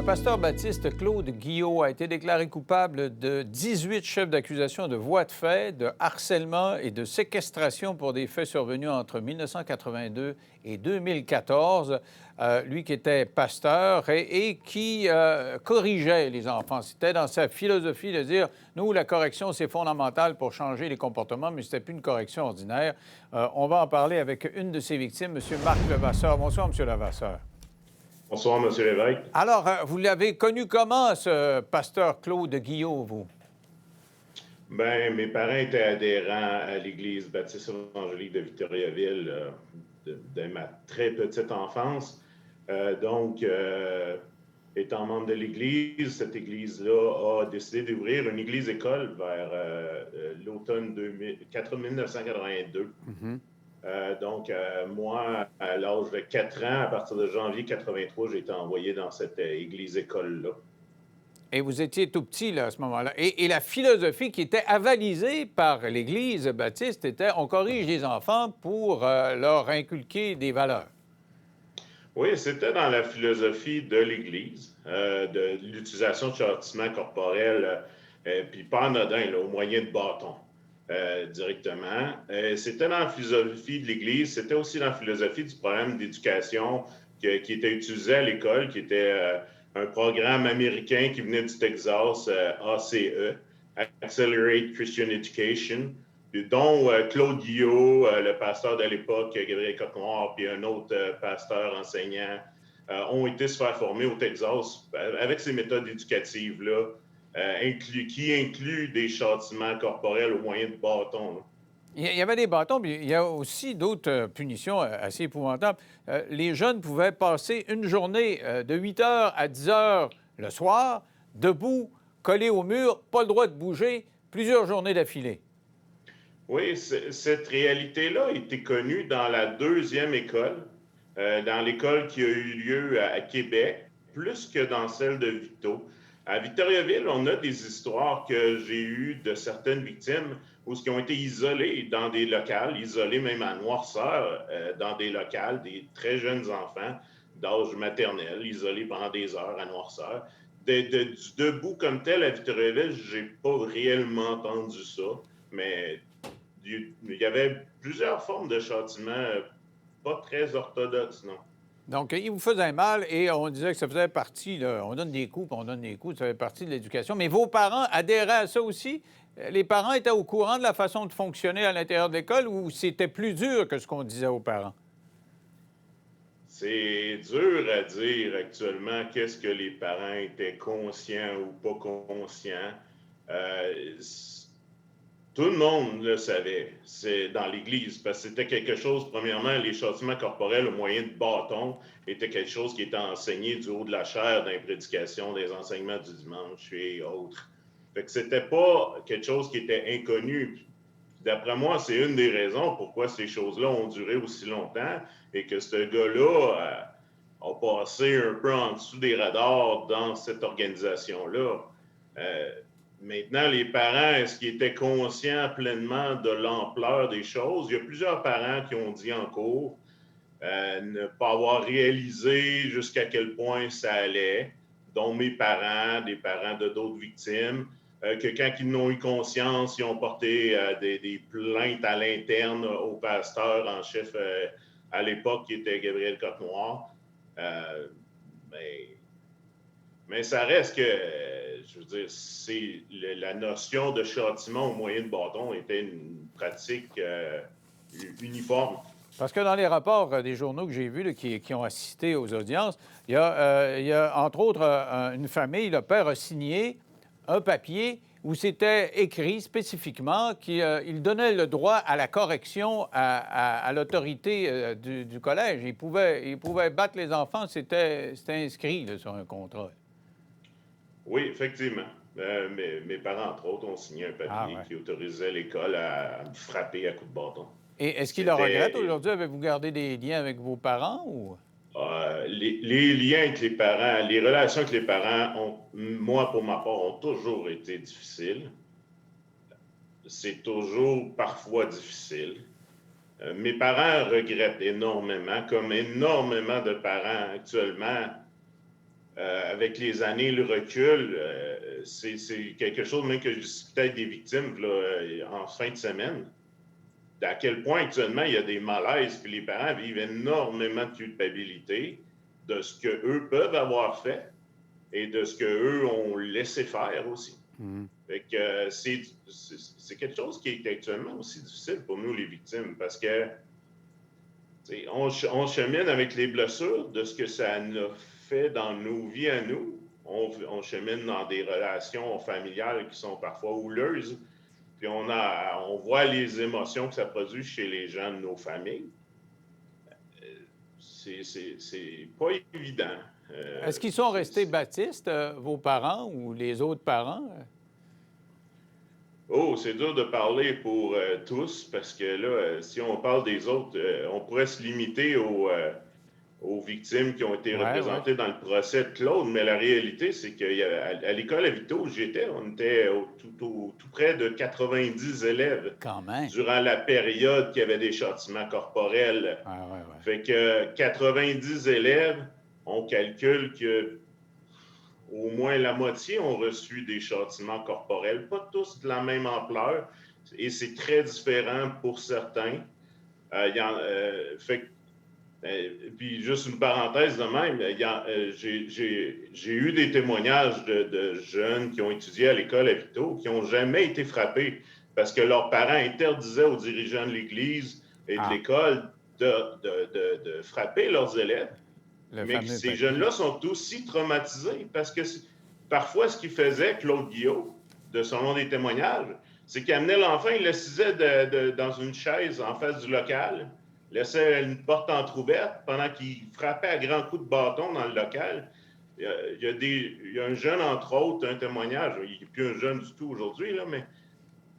Le pasteur baptiste Claude Guillot a été déclaré coupable de 18 chefs d'accusation de voies de fait, de harcèlement et de séquestration pour des faits survenus entre 1982 et 2014. Lui qui était pasteur et qui corrigeait les enfants. C'était dans sa philosophie de dire, nous, la correction, c'est fondamental pour changer les comportements, mais c'était plus une correction ordinaire. On va en parler avec une de ses victimes, M. Marc Levasseur. Bonsoir, M. Levasseur. Bonsoir, M. Lévesque. Alors, vous l'avez connu comment, ce pasteur Claude Guillot, vous? Bien, mes parents étaient adhérents à l'Église baptiste évangélique de Victoriaville dès ma très petite enfance. Étant membre de l'Église, cette Église-là a décidé d'ouvrir une Église-école vers l'automne 1982. Moi, à l'âge de 4 ans, à partir de janvier 83, j'ai été envoyé dans cette Église-école-là. Et vous étiez tout petit, là, à ce moment-là. Et la philosophie qui était avalisée par l'Église baptiste était on corrige les enfants pour leur inculquer des valeurs. Oui, c'était dans la philosophie de l'Église, de l'utilisation de châtiments corporels, puis pas anodin, là, au moyen de bâtons, directement. C'était dans la philosophie de l'Église, c'était aussi dans la philosophie du programme d'éducation qui était utilisé à l'école, qui était un programme américain qui venait du Texas, ACE, Accelerate Christian Education, dont Claude Guillot, le pasteur de l'époque, Gabriel Cote-Noir, puis un autre pasteur enseignant, ont été se faire former au Texas avec ces méthodes éducatives-là, qui incluent des châtiments corporels au moyen de bâtons. Là. Il y avait des bâtons, puis il y a aussi d'autres punitions assez épouvantables. Les jeunes pouvaient passer une journée de 8 heures à 10 heures le soir, debout, collés au mur, pas le droit de bouger, plusieurs journées d'affilée. Oui, cette réalité-là a été connue dans la deuxième école, dans l'école qui a eu lieu à Québec, plus que dans celle de Victo. À Victoriaville, on a des histoires que j'ai eues de certaines victimes où ils ont été isolés dans des locales, isolés même à noirceur, dans des locales, des très jeunes enfants d'âge maternel, isolés pendant des heures à noirceur. Du debout comme tel à Victoriaville, j'ai pas réellement entendu ça, mais il y avait plusieurs formes de châtiment pas très orthodoxes, non. Donc, il vous faisait mal et on disait que ça faisait partie, là, on donne des coups, puis on donne des coups, ça fait partie de l'éducation. Mais vos parents adhéraient à ça aussi? Les parents étaient au courant de la façon de fonctionner à l'intérieur de l'école ou c'était plus dur que ce qu'on disait aux parents? C'est dur à dire actuellement qu'est-ce que les parents étaient conscients ou pas conscients. Euh, Tout le monde le savait, c'est dans l'Église, parce que c'était quelque chose, premièrement, les châtiments corporels au moyen de bâtons étaient quelque chose qui était enseigné du haut de la chaire dans les prédications, des enseignements du dimanche et autres. Fait que c'était pas quelque chose qui était inconnu. D'après moi, c'est une des raisons pourquoi ces choses-là ont duré aussi longtemps et que ce gars-là a passé un peu en dessous des radars dans cette organisation-là. Euh, Maintenant, les parents, est-ce qu'ils étaient conscients pleinement de l'ampleur des choses? Il y a plusieurs parents qui ont dit en cours ne pas avoir réalisé jusqu'à quel point ça allait, dont mes parents, des parents de d'autres victimes, que quand ils n'ont eu conscience, ils ont porté des plaintes à l'interne au pasteur en chef à l'époque, qui était Gabriel Cote-Noir. Mais Mais ça reste que, je veux dire, la notion de châtiment au moyen de bâton était une pratique uniforme. Parce que dans les rapports des journaux que j'ai vus là, qui ont assisté aux audiences, il y a entre autres une famille, le père a signé un papier où c'était écrit spécifiquement qu'il donnait le droit à la correction à l'autorité du collège. Il pouvait battre les enfants, c'était inscrit là, sur un contrat. Oui, effectivement. Mes parents, entre autres, ont signé un papier Ouais. qui autorisait l'école à me frapper à coups de bâton. Et est-ce qu'il le regrette aujourd'hui? Avez-vous gardé des liens avec vos parents ou? Les liens avec les parents, les relations avec les parents, moi, pour ma part, ont toujours été difficiles. C'est toujours parfois difficile. Mes parents regrettent énormément, comme énormément de parents actuellement, avec les années, le recul, c'est quelque chose même que je discutais avec des victimes là, en fin de semaine. À quel point actuellement il y a des malaises, puis les parents vivent énormément de culpabilité de ce qu'eux peuvent avoir fait et de ce qu'eux ont laissé faire aussi. Fait que c'est quelque chose qui est actuellement aussi difficile pour nous, les victimes, parce que on chemine avec les blessures de ce que ça nous fait dans nos vies à nous. On chemine dans des relations familiales qui sont parfois houleuses. Puis on voit les émotions que ça produit chez les gens de nos familles. C'est pas évident. Est-ce qu'ils sont restés baptistes, vos parents ou les autres parents? Oh, c'est dur de parler pour tous parce que là, si on parle des autres, on pourrait se limiter aux victimes qui ont été représentées dans le procès de Claude, mais la réalité, c'est qu'à l'école à Victo où j'étais, on était tout près de 90 élèves. Quand même. Durant la période qu'il y avait des châtiments corporels. Fait que 90 élèves, on calcule que au moins la moitié ont reçu des châtiments corporels, pas tous de la même ampleur, et c'est très différent pour certains. Puis juste une parenthèse de même, j'ai eu des témoignages de jeunes qui ont étudié à l'école à Victo qui n'ont jamais été frappés parce que leurs parents interdisaient aux dirigeants de l'Église et de l'école de frapper leurs élèves. Mais ces jeunes-là sont aussi traumatisés parce que parfois, ce qu'il faisait, Claude Guillot, de son nom des témoignages, c'est qu'il amenait l'enfant, il l'assisait dans une chaise en face du local, laissait une porte entrouverte pendant qu'il frappait à grands coups de bâton dans le local. Il y a un jeune, entre autres, un témoignage, il n'est plus un jeune du tout aujourd'hui, là, mais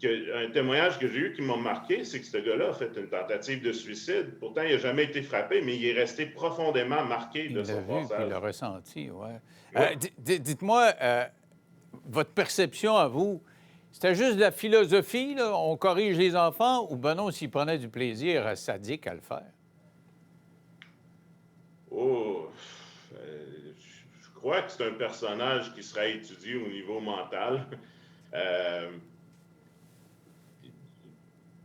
un témoignage que j'ai eu qui m'a marqué, c'est que ce gars-là a fait une tentative de suicide. Pourtant, il n'a jamais été frappé, mais il est resté profondément marqué de son passage. Il l'a ressenti, oui. Ouais. Dites-moi, votre perception à vous, c'était juste de la philosophie, là? On corrige les enfants, ou ben non, s'ils prenaient du plaisir sadique à le faire? Oh, je crois que c'est un personnage qui sera étudié au niveau mental.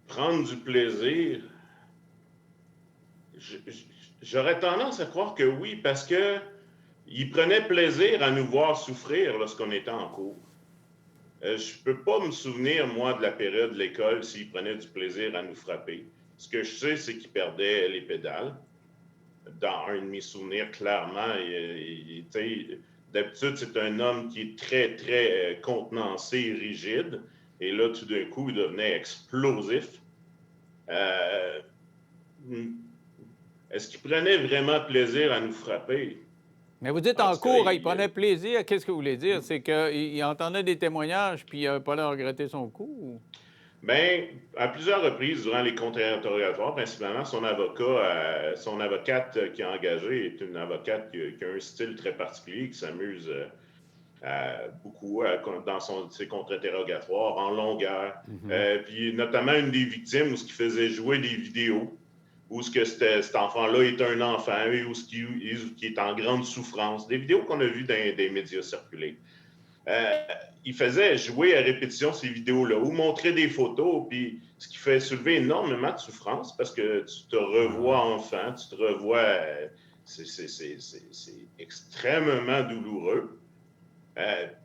Prendre du plaisir, j'aurais tendance à croire que oui, parce qu'il prenait plaisir à nous voir souffrir lorsqu'on était en cours. Je ne peux pas me souvenir, moi, de la période de l'école s'il prenait du plaisir à nous frapper. Ce que je sais, c'est qu'il perdait les pédales. Dans un de mes souvenirs, clairement, d'habitude, c'est un homme qui est très, très contenancé, rigide. Et là, tout d'un coup, il devenait explosif. Est-ce qu'il prenait vraiment plaisir à nous frapper? Mais vous dites en cours, il prenait plaisir. Qu'est-ce que vous voulez dire? C'est qu'il entendait des témoignages puis il n'avait pas l'air de regretter son coup? Ou... Bien, à plusieurs reprises, durant les contre-interrogatoires, principalement, son avocate qui a engagé est une avocate qui a un style très particulier, qui s'amuse beaucoup dans ses contre-interrogatoires, en longueur. Puis notamment une des victimes où ce qui faisait jouer des vidéos, où ce que cet enfant-là est un enfant, ou ce qui est en grande souffrance. Des vidéos qu'on a vues dans des médias circulés. Il faisait jouer à répétition ces vidéos-là ou montrer des photos, puis ce qui fait soulever énormément de souffrance parce que tu te revois enfant, tu te revois... c'est extrêmement douloureux.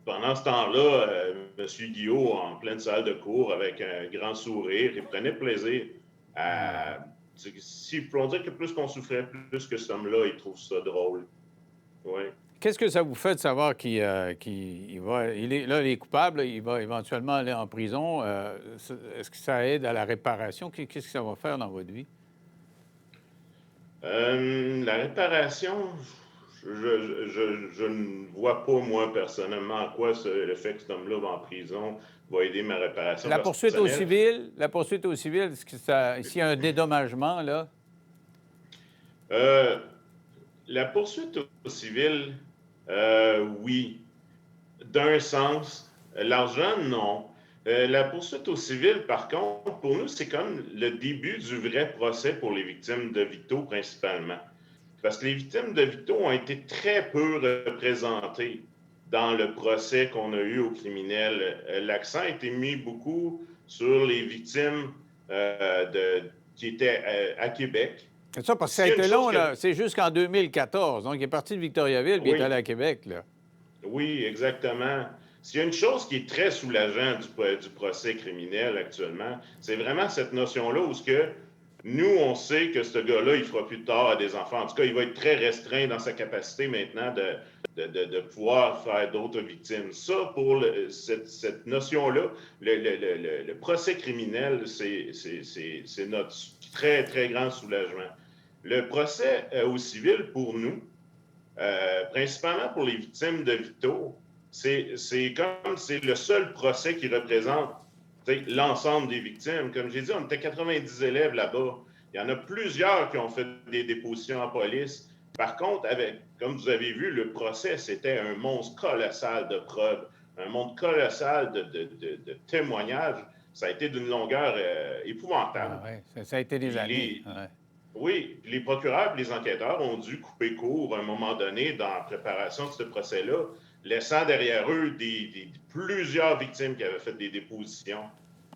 Pendant ce temps-là, M. Guillot, en pleine salle de cours, avec un grand sourire, il prenait plaisir à... Si on dire que plus qu'on souffrait, plus que cet homme-là, il trouve ça drôle. Oui. Qu'est-ce que ça vous fait de savoir qu'il va... il est coupable, il va éventuellement aller en prison. Est-ce que ça aide à la réparation? Qu'est-ce que ça va faire dans votre vie? La réparation, je ne vois pas, moi, personnellement, en quoi le fait que cet homme-là va en prison va aider ma réparation. La poursuite au civil, est-ce que s'il y a un dédommagement, là? La poursuite au civil, oui. D'un sens, l'argent, non. La poursuite au civil, par contre, pour nous, c'est comme le début du vrai procès pour les victimes de Victo, principalement. parce que les victimes de Victo ont été très peu représentées dans le procès qu'on a eu aux criminels. L'accent a été mis beaucoup sur les victimes qui étaient à Québec. C'est ça, parce que ça a été long, là. C'est jusqu'en 2014. Donc, il est parti de Victoriaville, puis il est allé à Québec, là. Oui, exactement. S'il y a une chose qui est très soulageante du procès criminel actuellement, c'est vraiment cette notion-là où nous, on sait que ce gars-là, il ne fera plus de tort à des enfants. En tout cas, il va être très restreint dans sa capacité maintenant de pouvoir faire d'autres victimes. Ça, pour cette notion-là, le procès criminel, c'est notre très, très grand soulagement. Le procès au civil, pour nous, principalement pour les victimes de Victo, c'est le seul procès qui représente l'ensemble des victimes. Comme j'ai dit, on était 90 élèves là-bas. Il y en a plusieurs qui ont fait des dépositions en police. Par contre, comme vous avez vu, le procès, c'était un monstre colossal de preuves, un monstre colossal de témoignages. Ça a été d'une longueur épouvantable. Ah, ouais. Ça a été des années. Oui, les procureurs et les enquêteurs ont dû couper court à un moment donné dans la préparation de ce procès-là, laissant derrière eux plusieurs victimes qui avaient fait des dépositions.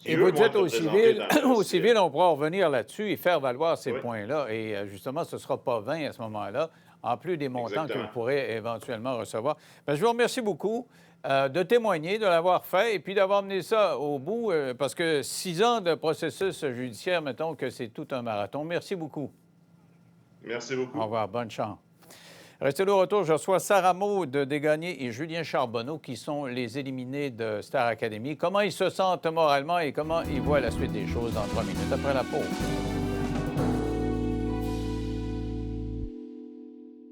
Et vous dites au civil, on pourra revenir là-dessus et faire valoir ces points-là. Et justement, ce ne sera pas 20 à ce moment-là, en plus des montants que vous pourrez éventuellement recevoir. Bien, je vous remercie beaucoup de témoigner, de l'avoir fait et puis d'avoir mené ça au bout, parce que 6 ans de processus judiciaire, mettons que c'est tout un marathon. Merci beaucoup. Merci beaucoup. Au revoir. Bonne chance. Restez là au retour. Je reçois Sarah Maud Desgagnés et Julien Charbonneau, qui sont les éliminés de Star Academy. Comment ils se sentent moralement et comment ils voient la suite des choses dans 3 minutes après la pause.